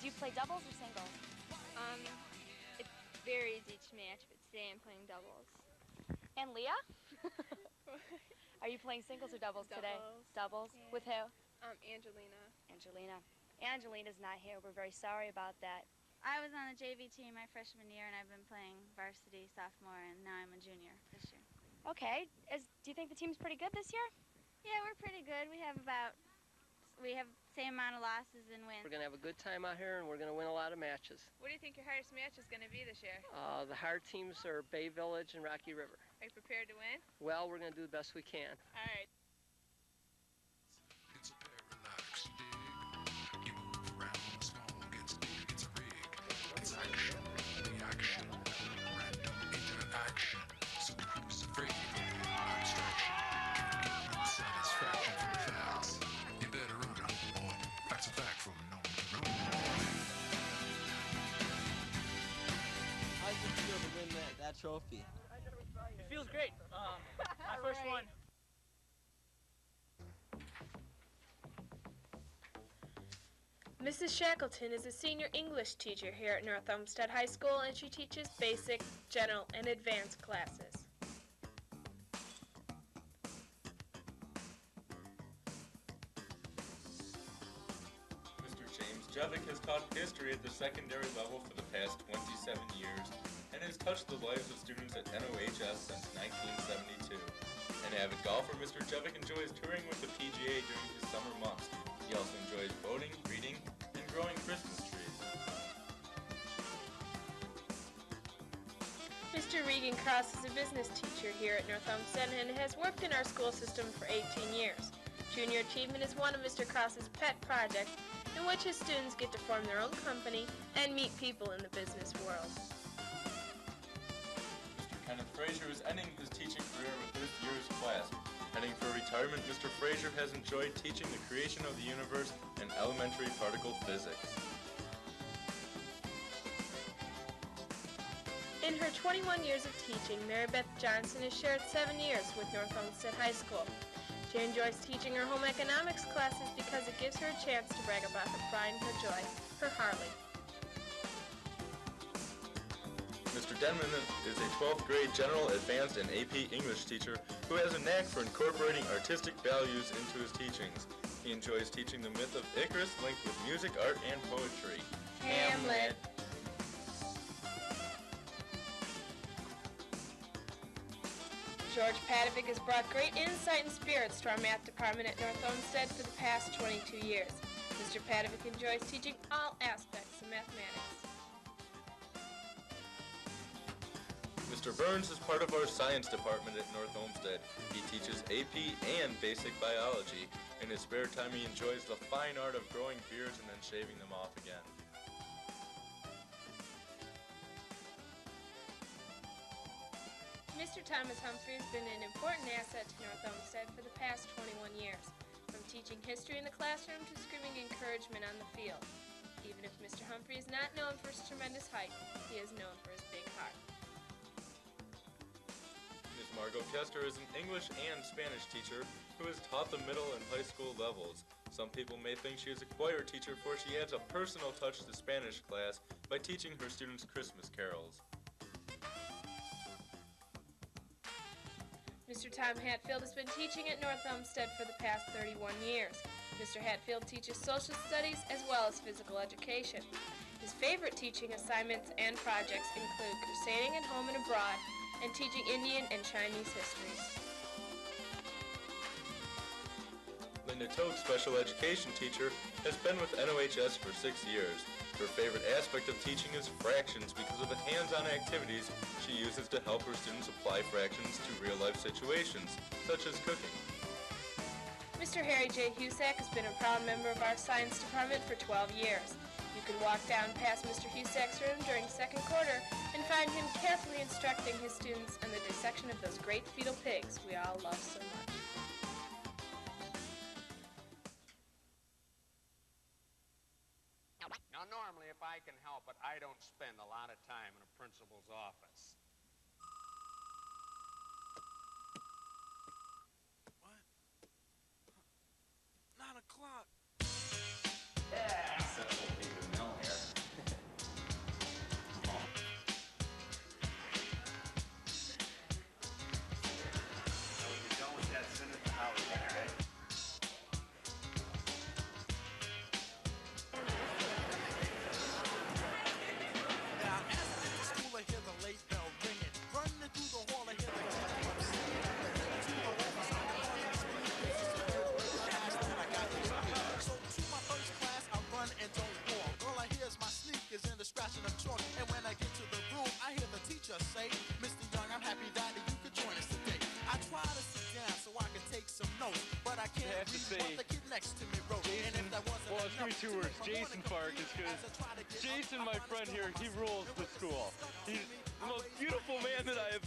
Do you play doubles or singles? It varies each match, but today I'm playing doubles. And Leah? Are you playing singles or doubles today? Doubles. Yeah. With who? Angelina. Angelina. Angelina's not here. We're very sorry about that. I was on the JV team my freshman year, and I've been playing varsity sophomore, and now I'm a junior this year. Okay. Do you think the team's pretty good this year? Yeah, we're pretty good. We have same amount of losses and wins. We're going to have a good time out here, and we're going to win a lot of matches. What do you think your hardest match is going to be this year? The hard teams are Bay Village and Rocky River. Are you prepared to win? Well, we're going to do the best we can. All right. It's a parallax dig. You move around, small gets big, it's a rig. It's action, the action, random interaction. So who's afraid of abstraction? Can't get no satisfaction from facts. You better run them, boy. Facts are back from known to known. How does it feel to win that trophy? It feels great. My first one. Mrs. Shackleton is a senior English teacher here at North Olmsted High School, and she teaches basic, general, and advanced classes. Mr. James Jevick has taught history at the secondary level for the past 27 years and has touched the lives of students at NOHS since 1972. An avid golfer, Mr. Jevick enjoys touring with the PGA during his summer months. He also enjoys boating, reading, and growing Christmas trees. Mr. Regan Cross is a business teacher here at North Olmsted and has worked in our school system for 18 years. Junior Achievement is one of Mr. Cross's pet projects, in which his students get to form their own company and meet people in the business world. Mr. Kenneth Frazier is ending his teaching career with this year's class. Heading for retirement, Mr. Frazier has enjoyed teaching the creation of the universe and elementary particle physics. In her 21 years of teaching, Mary Beth Johnson has shared 7 years with North Olmsted High School. She enjoys teaching her home economics classes because it gives her a chance to brag about her pride and her joy, her Harley. Mr. Denman is a 12th grade general, advanced, and AP English teacher who has a knack for incorporating artistic values into his teachings. He enjoys teaching the myth of Icarus linked with music, art, and poetry. Hamlet. George Padovic has brought great insight and spirits to our math department at North Olmsted for the past 22 years. Mr. Padovic enjoys teaching all aspects of mathematics. Mr. Burns is part of our science department at North Olmsted. He teaches AP and basic biology. In his spare time, he enjoys the fine art of growing beards and then shaving them off again. Mr. Thomas Humphrey has been an important asset to North Olmsted for the past 21 years, from teaching history in the classroom to screaming encouragement on the field. Even if Mr. Humphrey is not known for his tremendous height, he is known for his big heart. Ms. Margot Kester is an English and Spanish teacher who has taught the middle and high school levels. Some people may think she is a choir teacher, for she adds a personal touch to the Spanish class by teaching her students Christmas carols. Mr. Tom Hatfield has been teaching at North Olmsted for the past 31 years. Mr. Hatfield teaches social studies as well as physical education. His favorite teaching assignments and projects include crusading at home and abroad and teaching Indian and Chinese histories. Linda Toke, special education teacher, has been with NOHS for 6 years. Her favorite aspect of teaching is fractions because of the hands-on activities she uses to help her students apply fractions to real-life situations, such as cooking. Mr. Harry J. Husak has been a proud member of our science department for 12 years. You can walk down past Mr. Husak's room during second quarter and find him carefully instructing his students on the dissection of those great fetal pigs we all love so much. Now, normally, if I can help it, I don't spend a lot of time in a principal's office. What? 9 o'clock. Yeah! Successful paper mill here. just say, Mr. Young, I'm happy that you could join us today. I try to sit down so I can take some notes, but I can't read what the kid next to me wrote. And if that wasn't well, it's gonna be 2 words. Jason Farkas, because Jason, my friend here, he rules the school. He's the most beautiful man that I have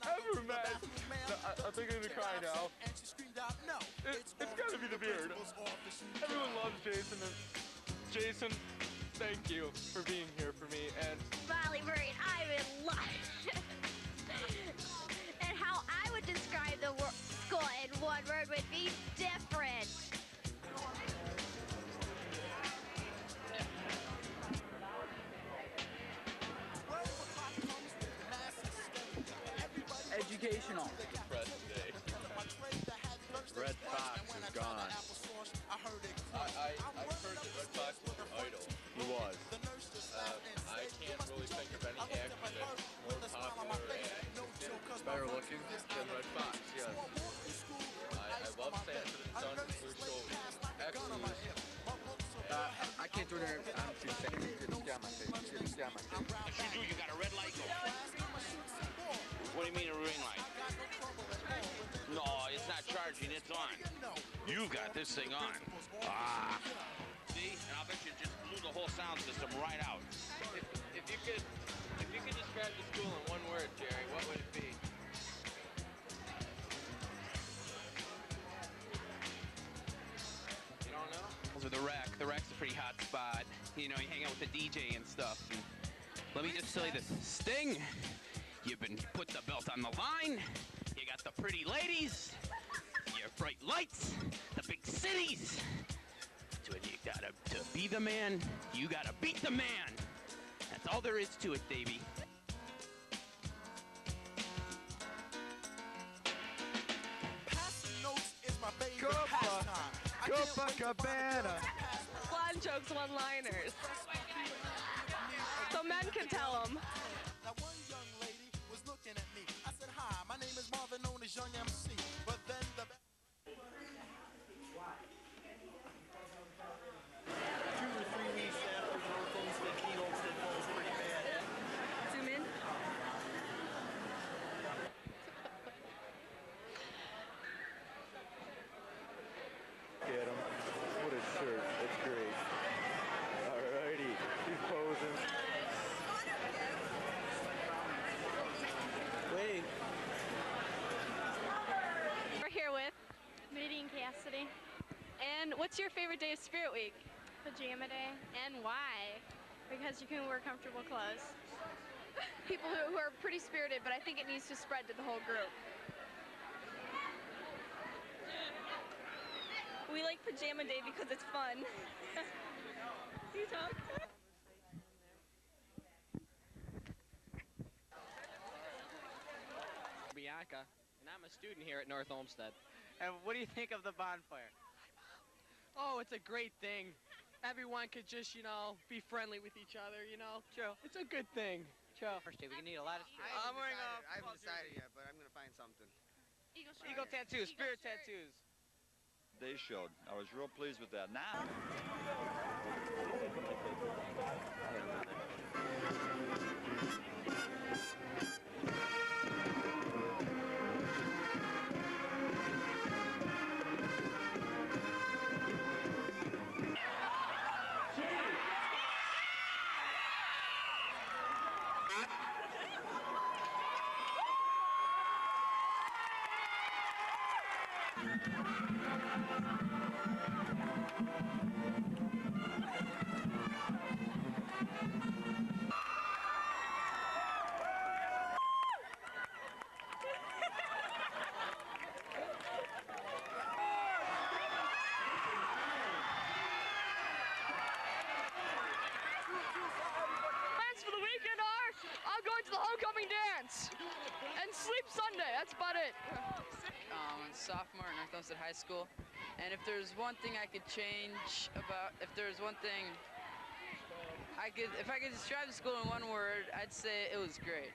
ever met. I think I'm gonna cry now. It's gotta be the beard. Everyone loves Jason, and Jason, thank you for being here for me. And Molly Murray, I'm in love. And how I would describe the school in one word would be different. Educational. Red Fox is gone. I heard that Red Fox was your idol. He was. I can't really think of any actor that's more popular and Better looking than Red Fox, yes. I love Sanford and Son and Blue Shoulders. Absolutely. I can't do it. I'm too sick. It's down my face. It's down my face. What you do, you got a red light go. What do you mean a green light? No, it's not charging, it's on. You've got this thing on. Ah. See? And I'll bet you just blew the whole sound system right out. If you could describe the school in one word, Jerry, what would it be? You don't know? Or the Rec. The Rec's a pretty hot spot. You know, you hang out with the DJ and stuff. And let me just tell you this. Sting, you've been put the belt on the line. You got the pretty ladies, your bright lights, the big cities. So you gotta, to be the man, you gotta beat the man. That's all there is to it, Davey. Copacabana. Blonde jokes, one-liners. So men can tell them. Now one young lady was looking at me. I said, hi, my name is Marvin, known as Young MC. But then the... 2 or 3 weeks after North Olmsted beat Olmsted Falls pretty bad. Zoom in. Get him. What a shirt. That's great. Alrighty. He's posing. Wait. We're here with Meeting Cassidy. And what's your favorite day of Spirit Week? Pajama day. And why? Because you can wear comfortable clothes. People who are pretty spirited, but I think it needs to spread to the whole group. We like Pajama Day because it's fun. You talk? Bianca, and I'm a student here at North Olmsted. And what do you think of the bonfire? Oh, it's a great thing. Everyone could just, be friendly with each other, True. It's a good thing. True. First day, we need a lot of spirit. I haven't decided yet, but I'm going to find something. Eagle tattoos, spirit tattoos. They showed. I was real pleased with that. Now. Plans for the weekend are, I'm going to the homecoming dance and sleep Sunday. That's about it. I'm a sophomore at North Olmsted High School, and if there's one thing I could change about, if there's one thing if I could describe the school in one word, I'd say it was great.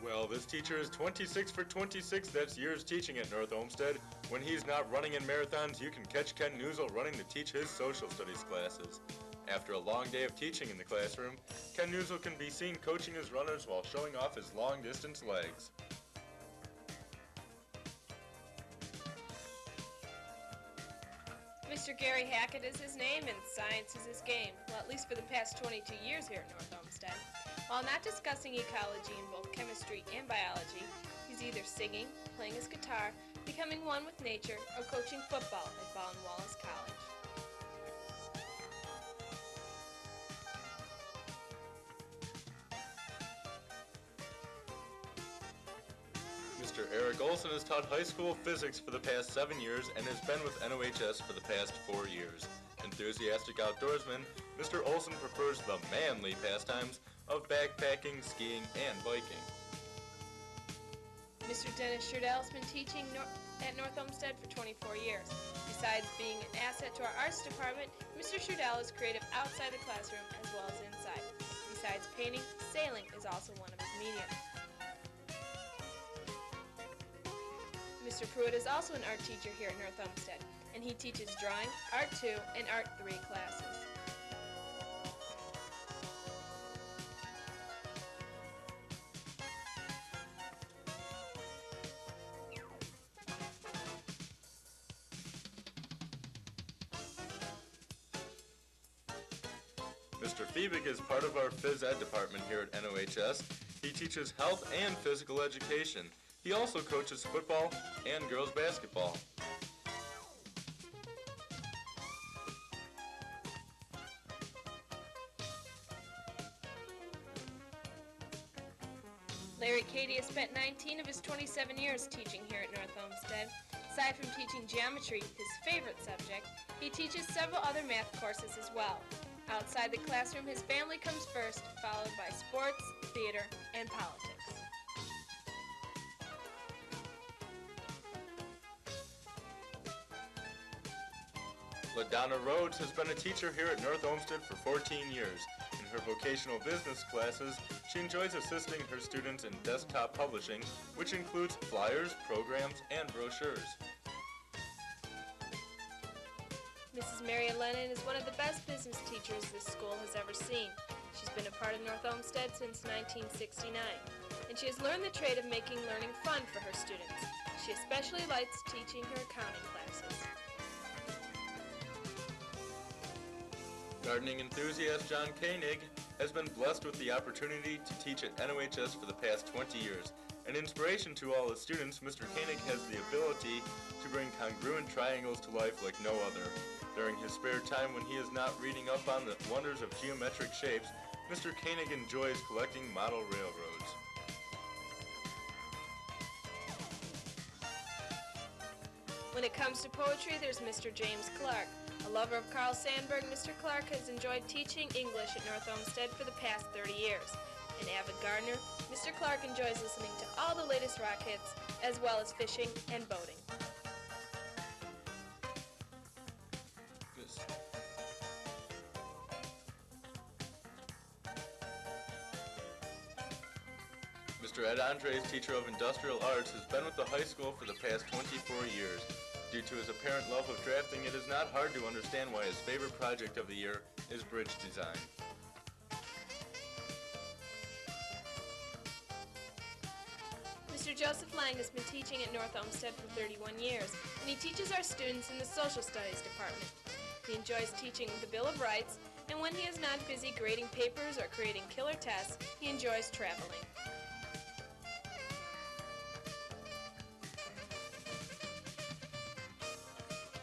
Well, this teacher is 26 for 26. That's years teaching at North Olmsted. When he's not running in marathons, you can catch Ken Newsel running to teach his social studies classes. After a long day of teaching in the classroom, Ken Newsel can be seen coaching his runners while showing off his long-distance legs. Mr. Gary Hackett is his name and science is his game, well, at least for the past 22 years here at North Olmsted. While not discussing ecology in both chemistry and biology, he's either singing, playing his guitar, becoming one with nature, or coaching football at Baldwin Wallace College. Mr. Eric Olson has taught high school physics for the past 7 years and has been with NOHS for the past 4 years. Enthusiastic outdoorsman, Mr. Olson prefers the manly pastimes of backpacking, skiing, and biking. Mr. Dennis Sherdell has been teaching at North Olmsted for 24 years. Besides being an asset to our arts department, Mr. Sherdell is creative outside the classroom as well as inside. Besides painting, sailing is also one of his mediums. Mr. Pruitt is also an art teacher here at North Olmsted, and he teaches drawing, Art 2, and Art 3 classes. Mr. Fiebig is part of our phys ed department here at NOHS. He teaches health and physical education. He also coaches football and girls basketball. Larry Cady has spent 19 of his 27 years teaching here at North Olmsted. Aside from teaching geometry, his favorite subject, he teaches several other math courses as well. Outside the classroom, his family comes first, followed by sports, theater, and politics. LaDonna Rhodes has been a teacher here at North Olmsted for 14 years. In her vocational business classes, she enjoys assisting her students in desktop publishing, which includes flyers, programs, and brochures. Mrs. Mary Lennon is one of the best business teachers this school has ever seen. She's been a part of North Olmsted since 1969, and she has learned the trade of making learning fun for her students. She especially likes teaching her accounting classes. Gardening enthusiast John Koenig has been blessed with the opportunity to teach at NOHS for the past 20 years. An inspiration to all his students, Mr. Koenig has the ability to bring congruent triangles to life like no other. During his spare time when he is not reading up on the wonders of geometric shapes, Mr. Koenig enjoys collecting model railroads. When it comes to poetry, there's Mr. James Clark. A lover of Carl Sandburg, Mr. Clark has enjoyed teaching English at North Olmsted for the past 30 years. An avid gardener, Mr. Clark enjoys listening to all the latest rock hits, as well as fishing and boating. Mr. Ed Andres, teacher of industrial arts, has been with the high school for the past 24 years. Due to his apparent love of drafting, it is not hard to understand why his favorite project of the year is bridge design. Mr. Joseph Lang has been teaching at North Olmsted for 31 years, and he teaches our students in the social studies department. He enjoys teaching the Bill of Rights, and when he is not busy grading papers or creating killer tests, he enjoys traveling.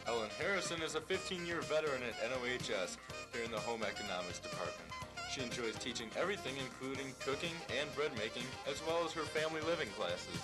Ellen Harrison is a 15-year veteran at NOHS here in the Home Economics Department. She enjoys teaching everything including cooking and bread making, as well as her family living classes.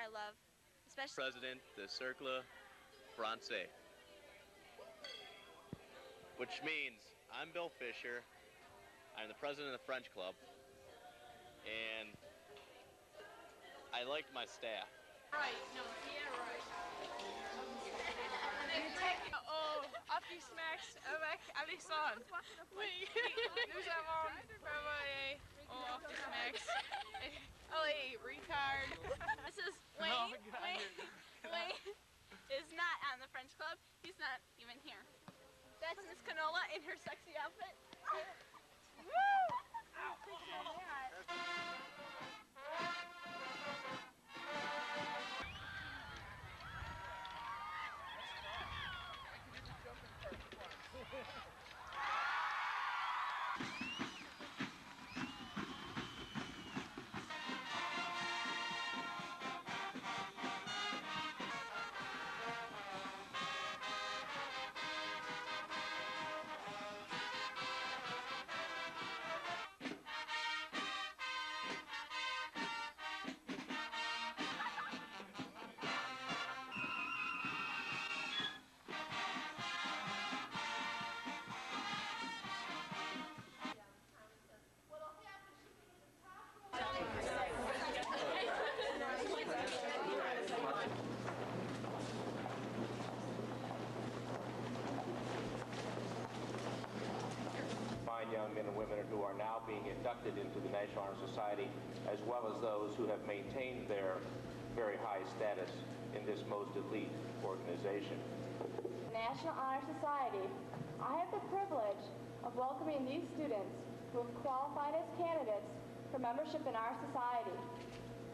I love, especially President de Cercle Francais, which means I'm Bill Fisher. I'm the president of the French club, and I like my staff. Right, no, yeah, right. Afie smacks avec Alexandre. Oui. Nous avons travaillé Afie smacks. Allez, retard. This is Wayne. Wayne is not on the French club. He's not even here. That's Miss Canola in her sexy outfit. Woo! Fine young men and women who are now being inducted into the National Honor Society, as well as those who have maintained their very high status in this most elite organization. National Honor Society, I have the privilege of welcoming these students who have qualified as candidates for membership in our society.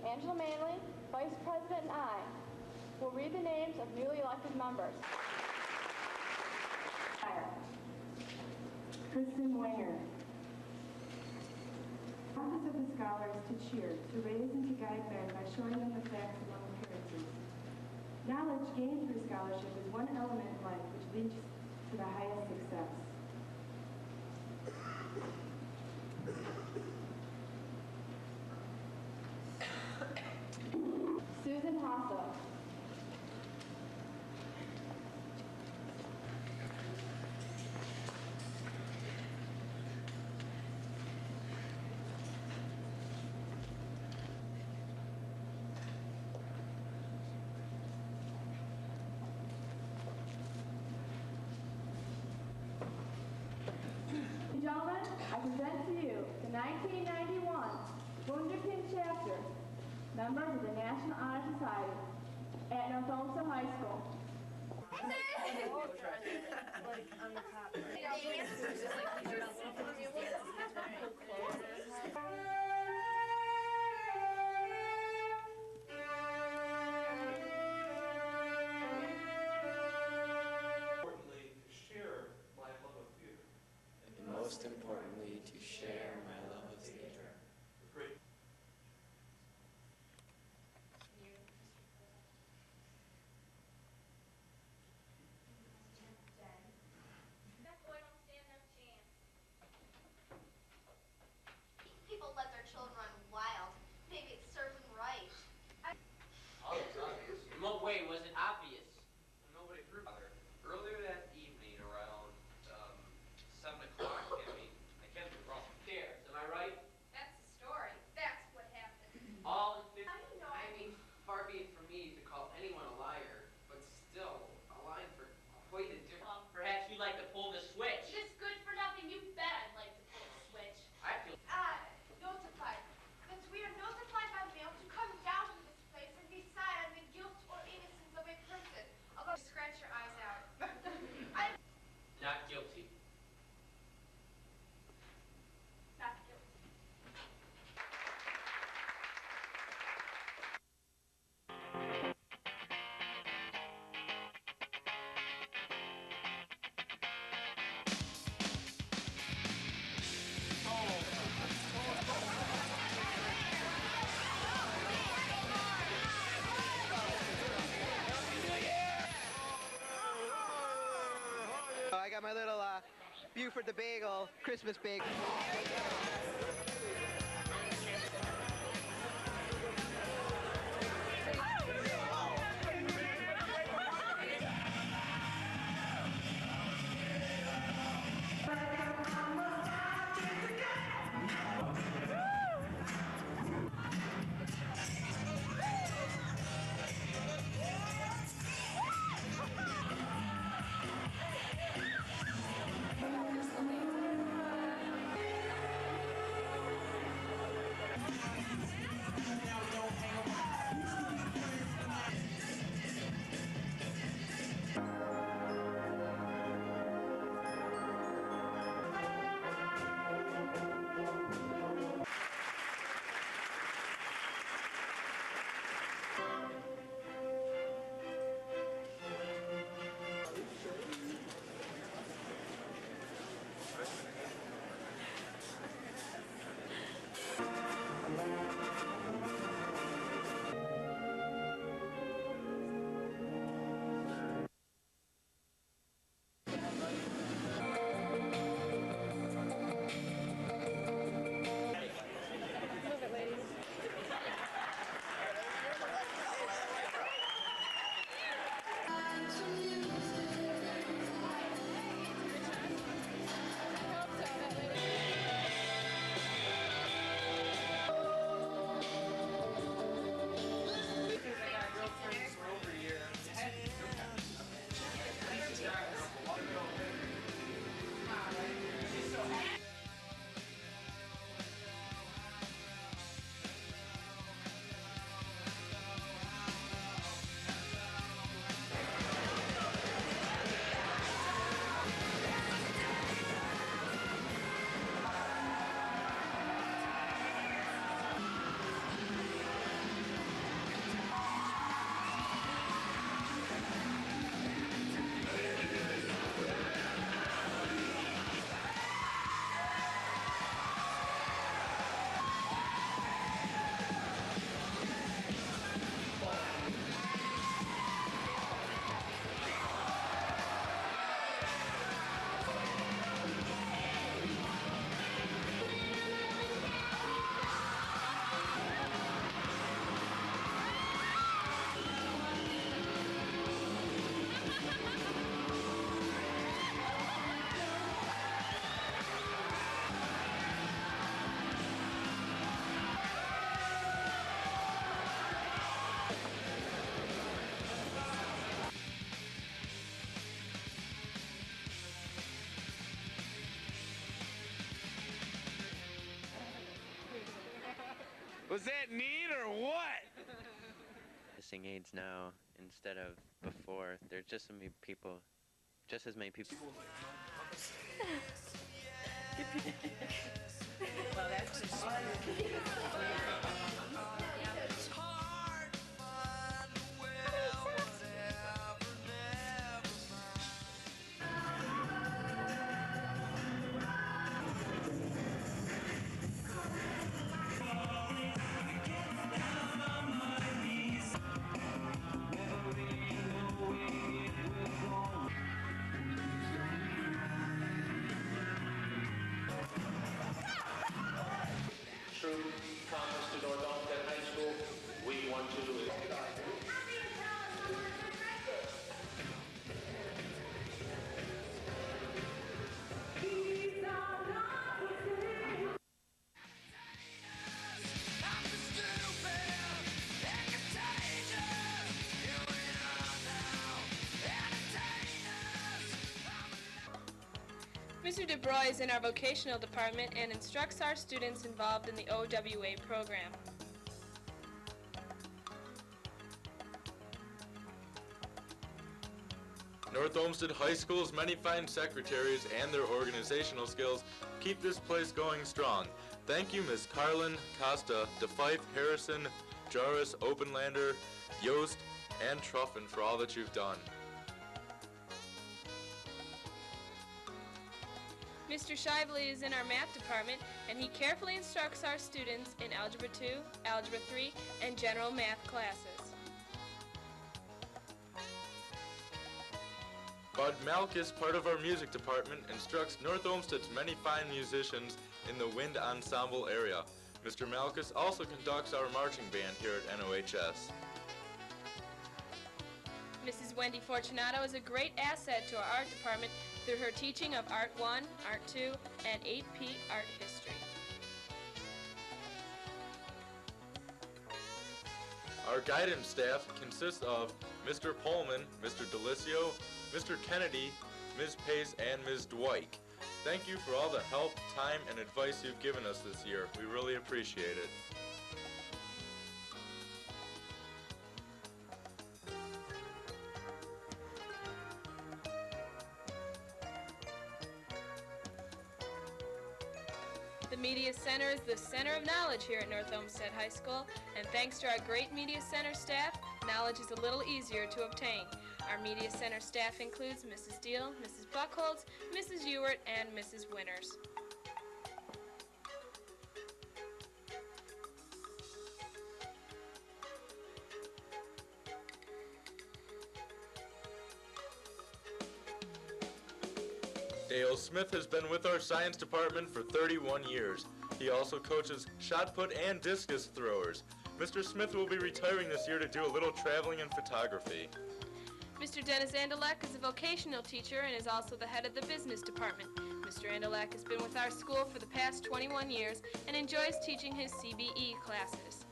Angela Manley, Vice President, and I will read the names of newly elected members. Kristen Wanger. Office of the Scholar is to cheer, to raise and to guide men by showing them the facts among appearances. Knowledge gained through scholarship is one element in life which leads to the highest success. Susan Hasso. Gentlemen, I present to you the 1991 Wunderkind chapter, members of the National Honor Society at North Olmsted High School. Most importantly, to share my love of theater. People let their children run wild. Maybe it serves them right. Oh, it's obvious. In what way was it obvious? Nobody proved it. Earlier that evening, around 7 o'clock, I can't be wrong. Stairs, am I right? That's the story. That's what happened. All in How do you know? I mean, far be it from me to call anyone a liar, but still, a line for quite a different. Perhaps you'd like to pull the switch. This good for nothing. You bet I'd like to pull the switch. I feel. Notified. Since we are notified by mail to come down to this place and decide on the guilt or innocence of a person. Although scratch your eyes out. Not guilty. Not guilty. I got my little Buford the Bagel Christmas bagel. Oh, Was that neat or what? Missing aids now instead of before. There's just as many people. Well, that's just True conference to North Olmsted High School. Week 1-2 is... Mr. DeBroy is in our vocational department and instructs our students involved in the OWA program. North Olmsted High School's many fine secretaries and their organizational skills keep this place going strong. Thank you, Ms. Carlin, Costa, DeFife, Harrison, Jarvis, Openlander, Yost, and Truffin for all that you've done. Mr. Shively is in our math department, and he carefully instructs our students in Algebra 2, Algebra 3, and General Math classes. Bud Malkus, part of our music department, instructs North Olmsted's many fine musicians in the wind ensemble area. Mr. Malkus also conducts our marching band here at NOHS. Mrs. Wendy Fortunato is a great asset to our art department through her teaching of Art 1, Art 2, and AP Art History. Our guidance staff consists of Mr. Pullman, Mr. Delicio, Mr. Kennedy, Ms. Pace, and Ms. Dwight. Thank you for all the help, time, and advice you've given us this year. We really appreciate it. The Media Center is the center of knowledge here at North Olmsted High School, and thanks to our great Media Center staff, knowledge is a little easier to obtain. Our Media Center staff includes Mrs. Deal, Mrs. Buckholz, Mrs. Ewart, and Mrs. Winters. Dale Smith has been with our science department for 31 years. He also coaches shot put and discus throwers. Mr. Smith will be retiring this year to do a little traveling and photography. Mr. Dennis Andalek is a vocational teacher and is also the head of the business department. Mr. Andalek has been with our school for the past 21 years and enjoys teaching his CBE classes.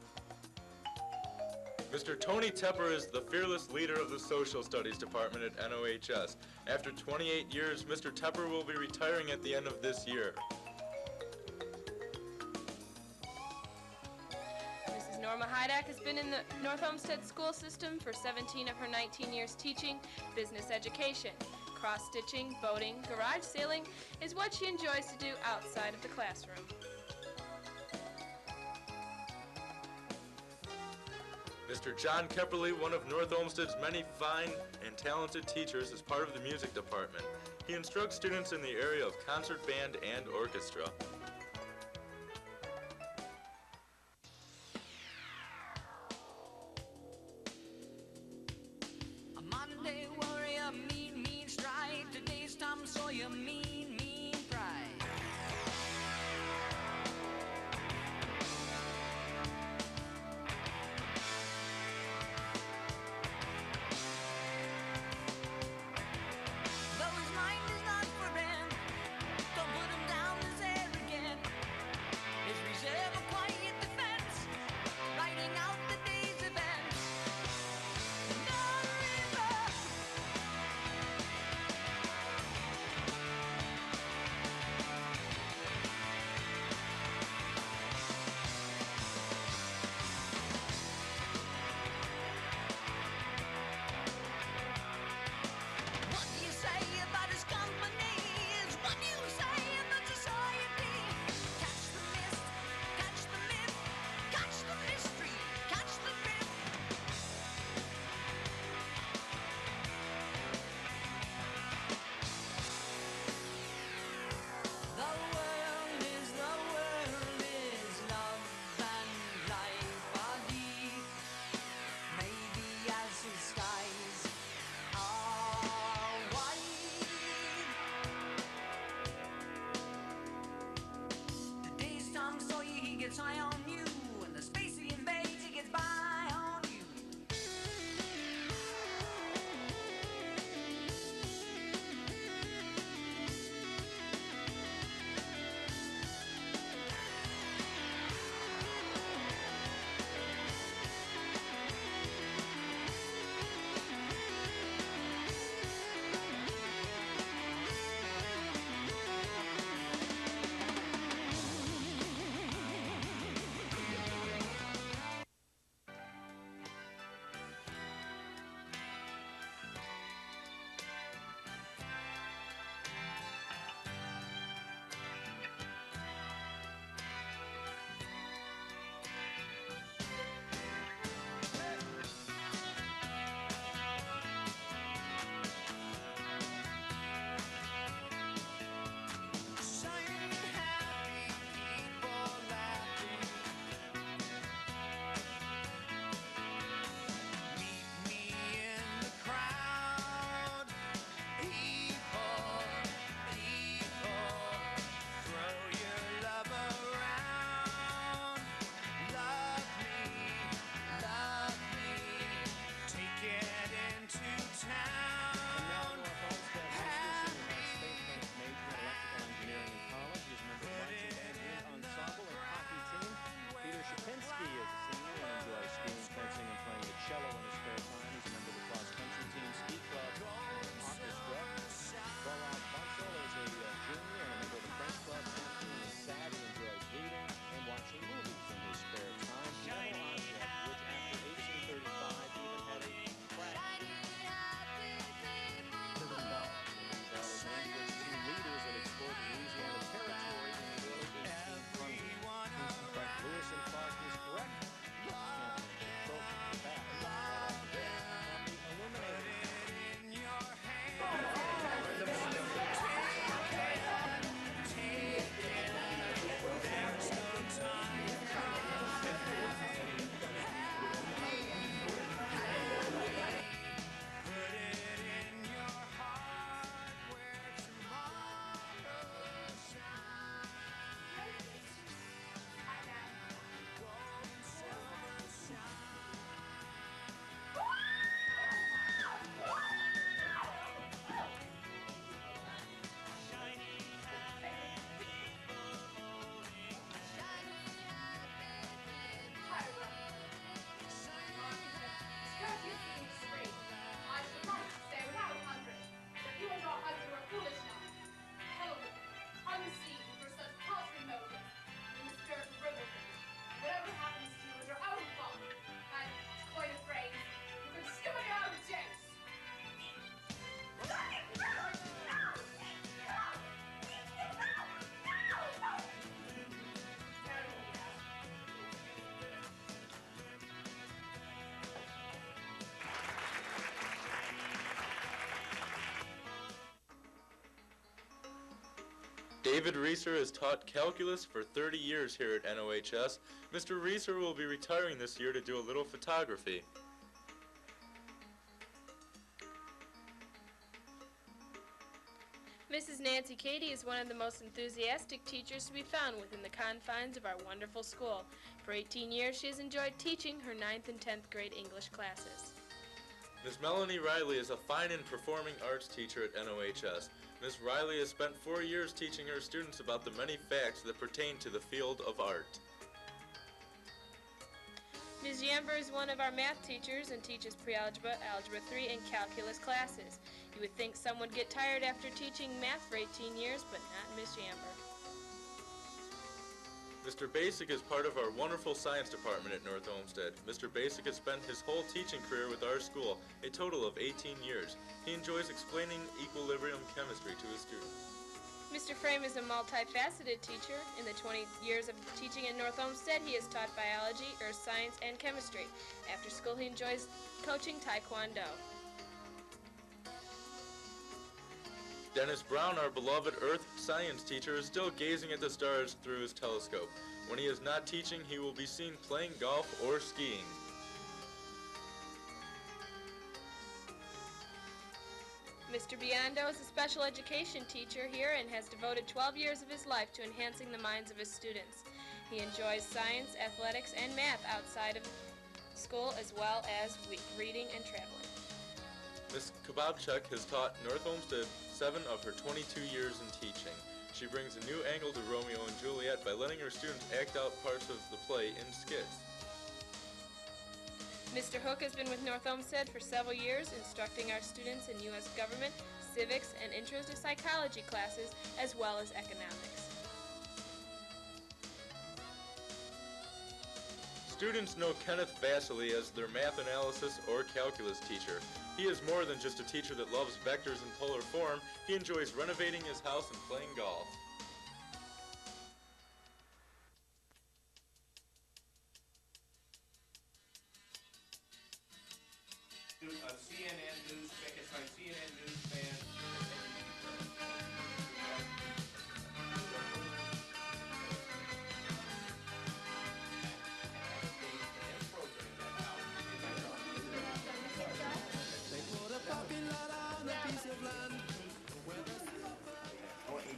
Mr. Tony Tepper is the fearless leader of the Social Studies Department at NOHS. After 28 years, Mr. Tepper will be retiring at the end of this year. Mrs. Norma Hydak has been in the North Olmsted school system for 17 of her 19 years teaching business education. Cross-stitching, boating, garage sailing is what she enjoys to do outside of the classroom. Mr. John Kepperly, one of North Olmsted's many fine and talented teachers, is part of the music department. He instructs students in the area of concert band and orchestra. A Monday warrior, mean, mean stride. Today's Tom Sawyer, mean, mean pride. Though his mind is not for rent, don't put him down as arrogant. gets high on you, and the space he invades, he gets by on you. David Reeser has taught calculus for 30 years here at NOHS. Mr. Reeser will be retiring this year to do a little photography. Mrs. Nancy Cady is one of the most enthusiastic teachers to be found within the confines of our wonderful school. For 18 years, she has enjoyed teaching her 9th and 10th grade English classes. Ms. Melanie Riley is a fine and performing arts teacher at NOHS. Ms. Riley has spent 4 years teaching her students about the many facts that pertain to the field of art. Ms. Yamber is one of our math teachers and teaches pre-algebra, algebra 3, and calculus classes. You would think some would get tired after teaching math for 18 years, but not Ms. Yamber. Mr. Basic is part of our wonderful science department at North Olmsted. Mr. Basic has spent his whole teaching career with our school, a total of 18 years. He enjoys explaining equilibrium chemistry to his students. Mr. Frame is a multifaceted teacher. In the 20 years of teaching at North Olmsted, he has taught biology, earth science, and chemistry. After school, he enjoys coaching Taekwondo. Dennis Brown, our beloved earth science teacher, is still gazing at the stars through his telescope. When he is not teaching, he will be seen playing golf or skiing. Mr. Biondo is a special education teacher here and has devoted 12 years of his life to enhancing the minds of his students. He enjoys science, athletics, and math outside of school, as well as reading and traveling. Ms. Kababchuk has taught North Olmsted 7 of her 22 years in teaching. She brings a new angle to Romeo and Juliet by letting her students act out parts of the play in skits. Mr. Hook has been with North Olmsted for several years, instructing our students in U.S. government, civics, and intro to psychology classes, as well as economics. Students know Kenneth Vasily as their math analysis or calculus teacher. He is more than just a teacher that loves vectors and polar form. He enjoys renovating his house and playing golf. CNN News, check us on CNN News fan.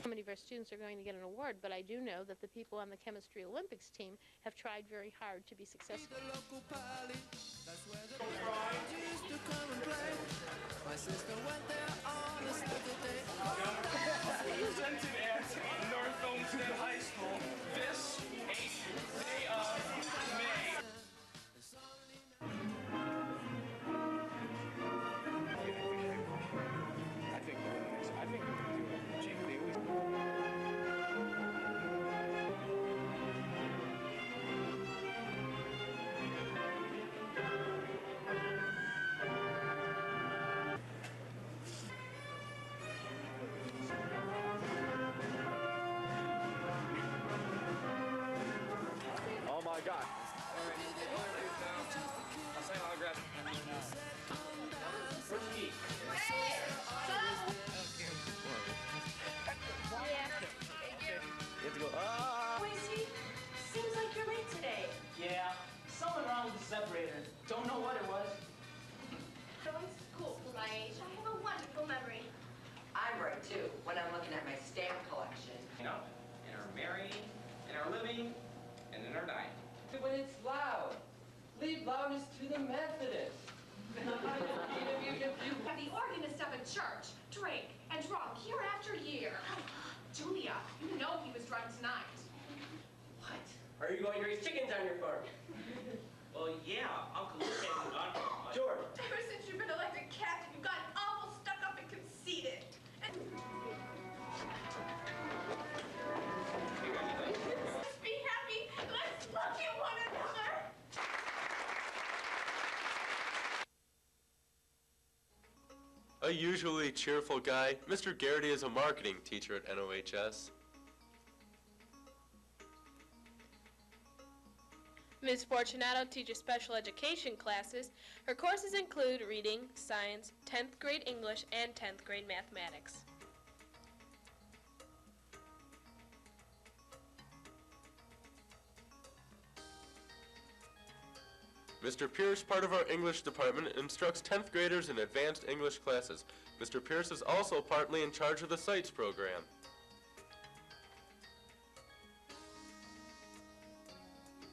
How many of our students are going to get an award, but I do know that the people on the Chemistry Olympics team have tried very hard to be successful. Presented at North Olmsted High School this 8th day of May. Oh my God. I'll sign autograph. Where's the key? Hey! Stop! You have to go, Quincy, seems like you're late today. Yeah, something wrong with the separator. Don't know what it was. Going to school for my age, I have a wonderful memory. I'm right too, when I'm looking at my stamp collection. You know, in our marrying, in our living, and in our dying. When it's loud, leave loudness to the Methodists. The organist of a church drank and drunk year after year. Julia, you know he was drunk tonight. What? Are you going to raise chickens on your farm? Well, yeah, Uncle Luke hasn't gone for much. George. Ever since you've been elected captain, you've gotten awful stuck up and conceited. Let's be happy. Let's look at one another. A usually cheerful guy, Mr. Garrity is a marketing teacher at NOHS. Ms. Fortunato teaches special education classes. Her courses include reading, science, 10th grade English, and 10th grade mathematics. Mr. Pierce, part of our English department, instructs 10th graders in advanced English classes. Mr. Pierce is also partly in charge of the CITES program.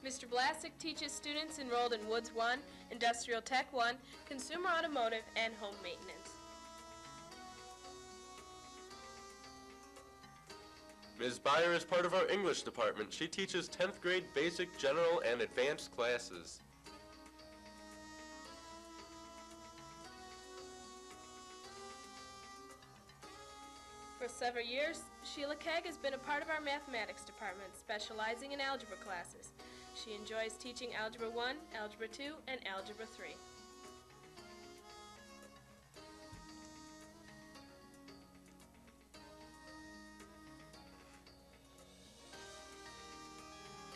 Mr. Blasek teaches students enrolled in Woods 1, Industrial Tech 1, Consumer Automotive, and Home Maintenance. Ms. Byer is part of our English department. She teaches 10th grade basic, general, and advanced classes. For several years, Sheila Kegg has been a part of our mathematics department, specializing in algebra classes. She enjoys teaching Algebra 1, Algebra 2, and Algebra 3.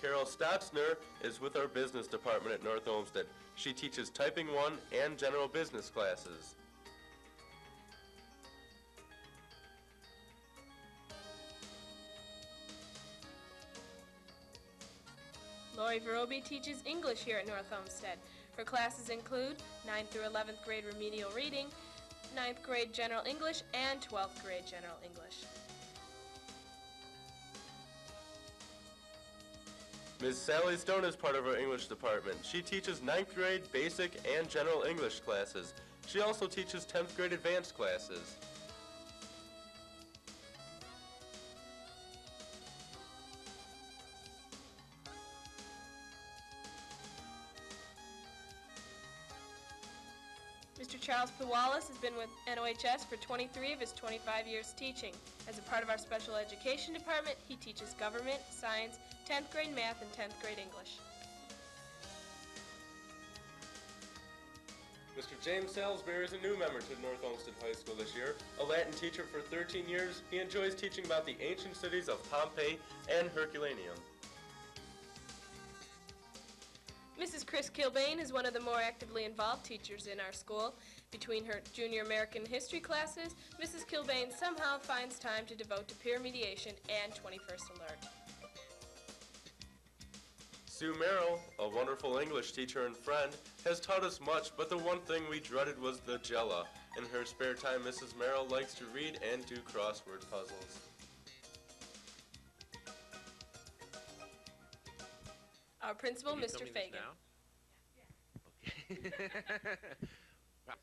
Carol Stotzner is with our business department at North Olmsted. She teaches Typing 1 and general business classes. Lori Verobi teaches English here at North Olmsted. Her classes include 9th through 11th grade remedial reading, 9th grade General English, and 12th grade General English. Ms. Sally Stone is part of our English department. She teaches 9th grade basic and general English classes. She also teaches 10th grade advanced classes. Mr. Charles Puwalis has been with NOHS for 23 of his 25 years teaching. As a part of our special education department, he teaches government, science, 10th grade math, and 10th grade English. Mr. James Salisbury is a new member to North Olmsted High School this year. A Latin teacher for 13 years, he enjoys teaching about the ancient cities of Pompeii and Herculaneum. Mrs. Chris Kilbane is one of the more actively involved teachers in our school. Between her junior American history classes, Mrs. Kilbane somehow finds time to devote to peer mediation and 21st Alert. Sue Merrill, a wonderful English teacher and friend, has taught us much, but the one thing we dreaded was the Jella. In her spare time, Mrs. Merrill likes to read and do crossword puzzles. Our principal, Mr. Fagan. Okay. Well,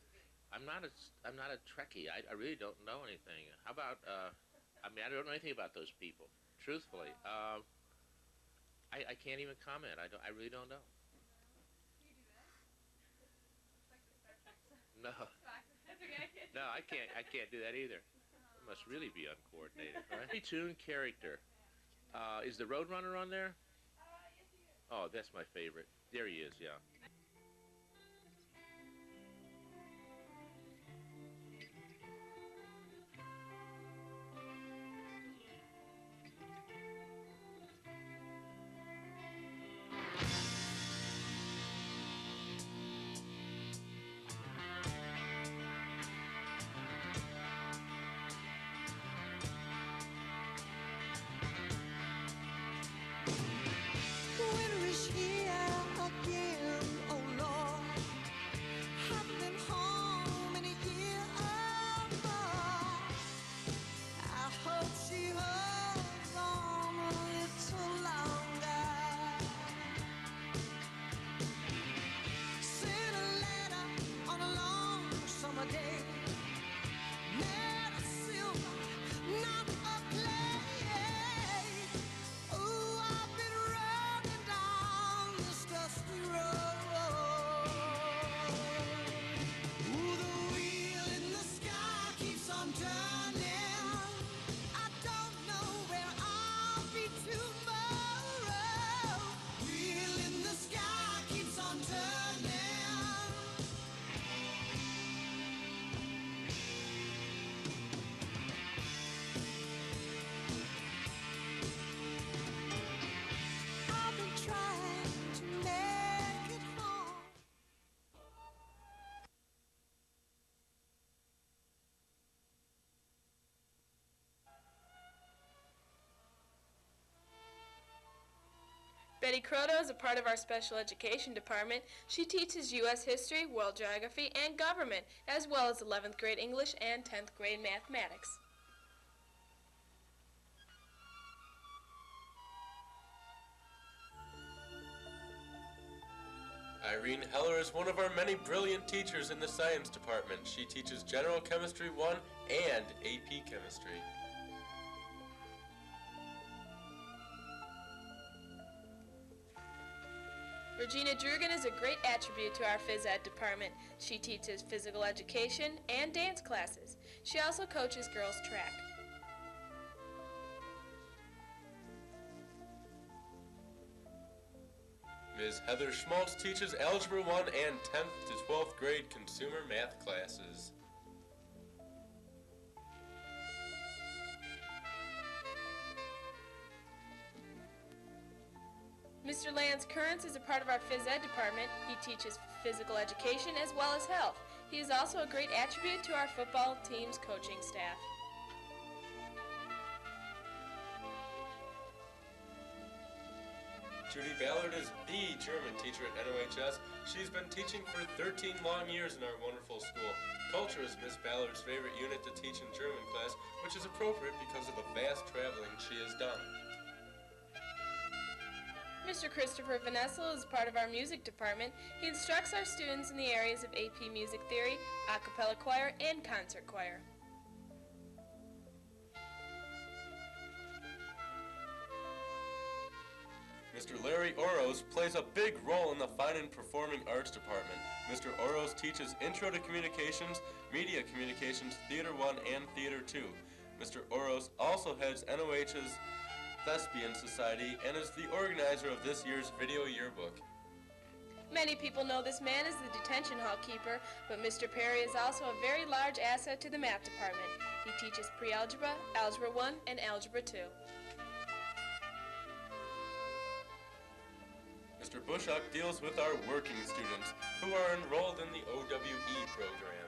I'm not a Trekkie. I really don't know anything. How about I mean, I don't know anything about those people. Truthfully, I can't even comment. I really don't know. No. No, I can't do that either. It must really be uncoordinated, right? Tune character. Is the Roadrunner on there? Oh, that's my favorite. There he is, yeah. Winter is here again, oh Lord. Haven't been home in a year or more. I hope she holds on a little longer. Sent a letter on a long summer day. Made of silver, not of clay. Ooh, I've been running down this dusty road. Ooh, the wheel in the sky keeps on turning. I don't know where I'll be tomorrow. Wheel in the sky keeps on turning. I've been trying to make it home. Betty Croto is a part of our special education department. She teaches U.S. history, world geography, and government, as well as 11th grade English and 10th grade mathematics. Irene Heller is one of our many brilliant teachers in the science department. She teaches General Chemistry 1 and AP Chemistry. Regina Drugan is a great attribute to our phys ed department. She teaches physical education and dance classes. She also coaches girls track. Ms. Heather Schmaltz teaches Algebra 1 and 10th to 12th grade consumer math classes. Mr. Lance Currents is a part of our phys ed department. He teaches physical education as well as health. He is also a great attribute to our football team's coaching staff. Judy Ballard is the German teacher at NOHS. She's been teaching for 13 long years in our wonderful school. Culture is Miss Ballard's favorite unit to teach in German class, which is appropriate because of the vast traveling she has done. Mr. Christopher Vanessel is part of our music department. He instructs our students in the areas of AP Music Theory, a cappella choir, and concert choir. Mr. Larry Oros plays a big role in the Fine and Performing Arts Department. Mr. Oros teaches Intro to Communications, Media Communications, Theater 1 and Theater 2. Mr. Oros also heads NOH's Thespian Society and is the organizer of this year's video yearbook. Many people know this man as the detention hall keeper, but Mr. Perry is also a very large asset to the math department. He teaches pre-algebra, algebra 1, and algebra 2. Mr. Bushok deals with our working students who are enrolled in the OWE program.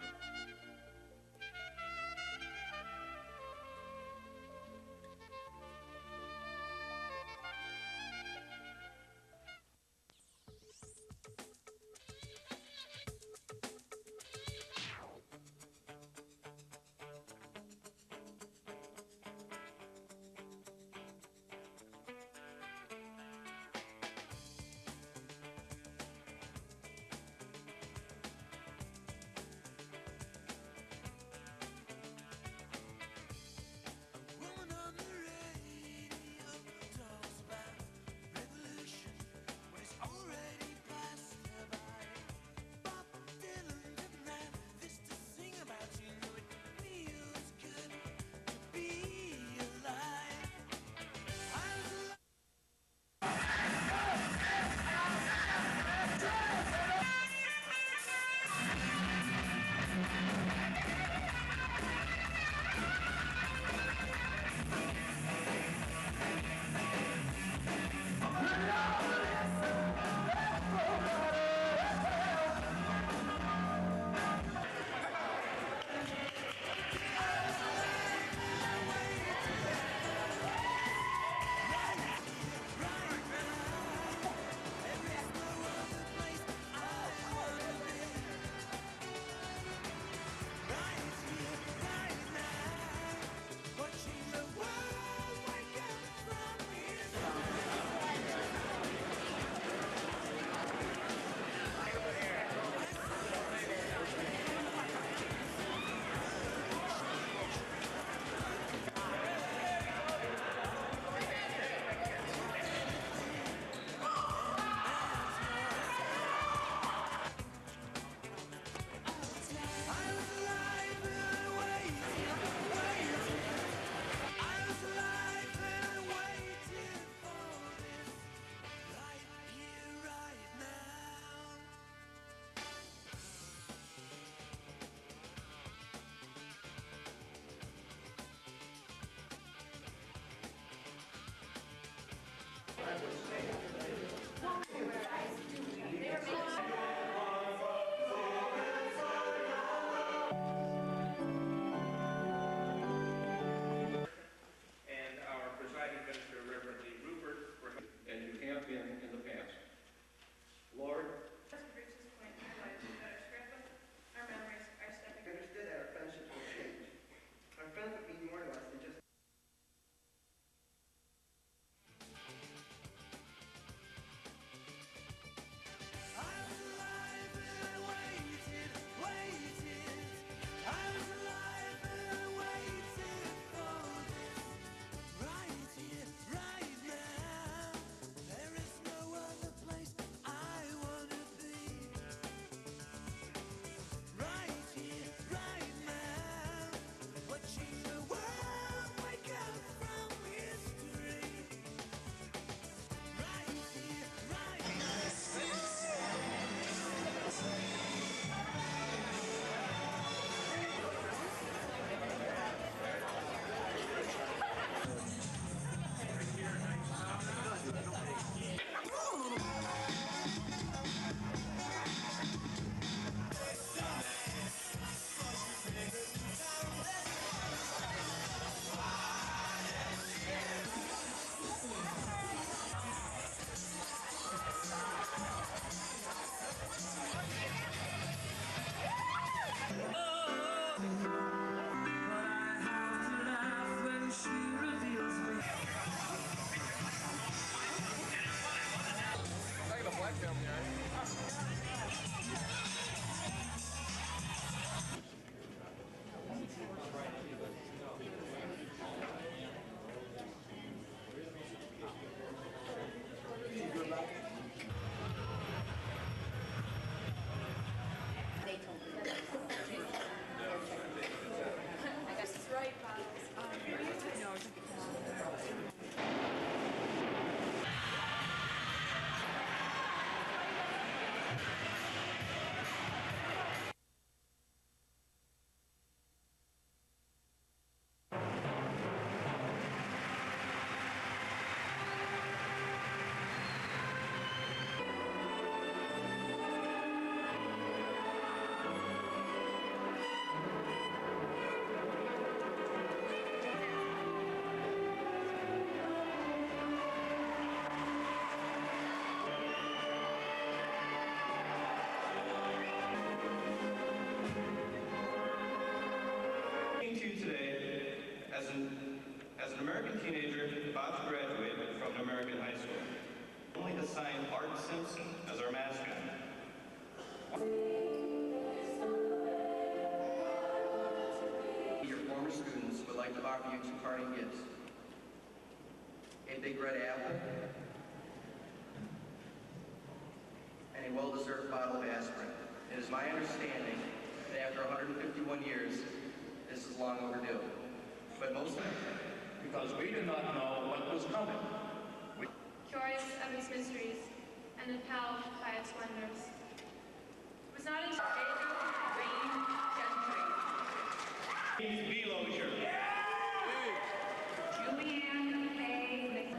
to you today as an American teenager about to graduate from an American high school. Only assigned Art Simpson as our mascot. Your former students would like to offer you two parting gifts. A big red apple and a well-deserved bottle of aspirin. It is my understanding that after 151 years, this is long overdue. But most because we did not know what was coming. Curious of its mysteries and impelled by its wonders. It was not until rain gentry. Below shirt. Julianne Faye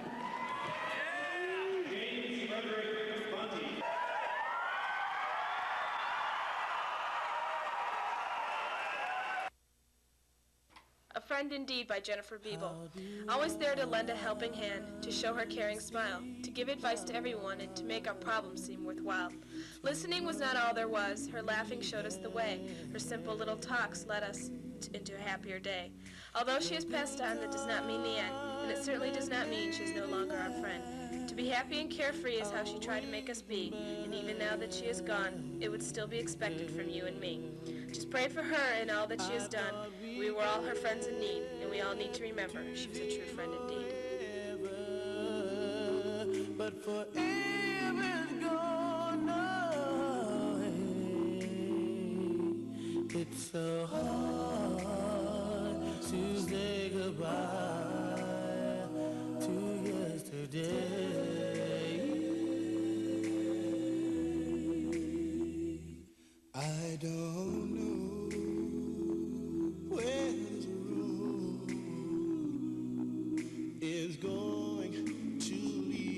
James Frederick Bunty. A Friend Indeed by Jennifer Beeble. Always there to lend a helping hand, to show her caring smile, to give advice to everyone, and to make our problems seem worthwhile. Listening was not all there was. Her laughing showed us the way. Her simple little talks led us into a happier day. Although she has passed on, that does not mean the end, and it certainly does not mean she is no longer our friend. To be happy and carefree is how she tried to make us be, and even now that she is gone, it would still be expected from you and me. Just pray for her and all that she has done. We were all her friends in need, and we all need to remember she was a true friend indeed. But forever's gone away. It's so hard to say goodbye to yesterday. I don't know where this road is going to lead.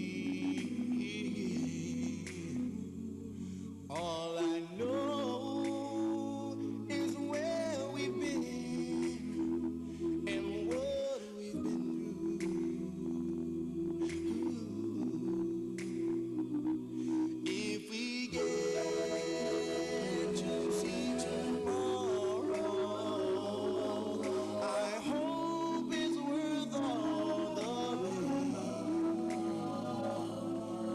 All I know is where we've been and what we've been through. If we get to see tomorrow, I hope it's worth all the wait.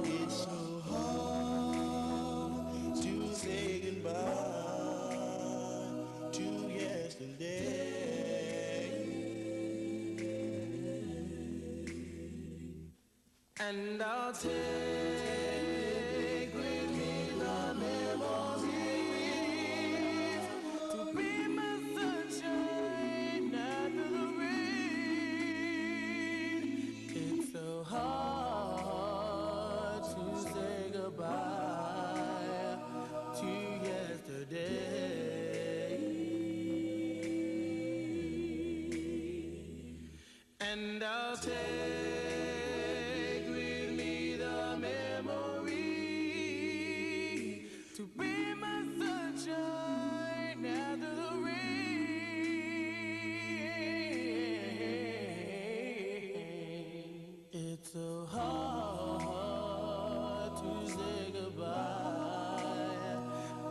It's so hard to say goodbye to yesterday. And I'll take with me the memories to be my sunshine after the rain. It's so hard to say goodbye to yesterday. And I'll take with me the memory to be my sunshine after the rain. It's so hard to say goodbye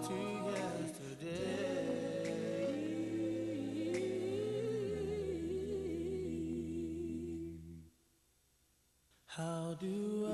to yesterday. How do I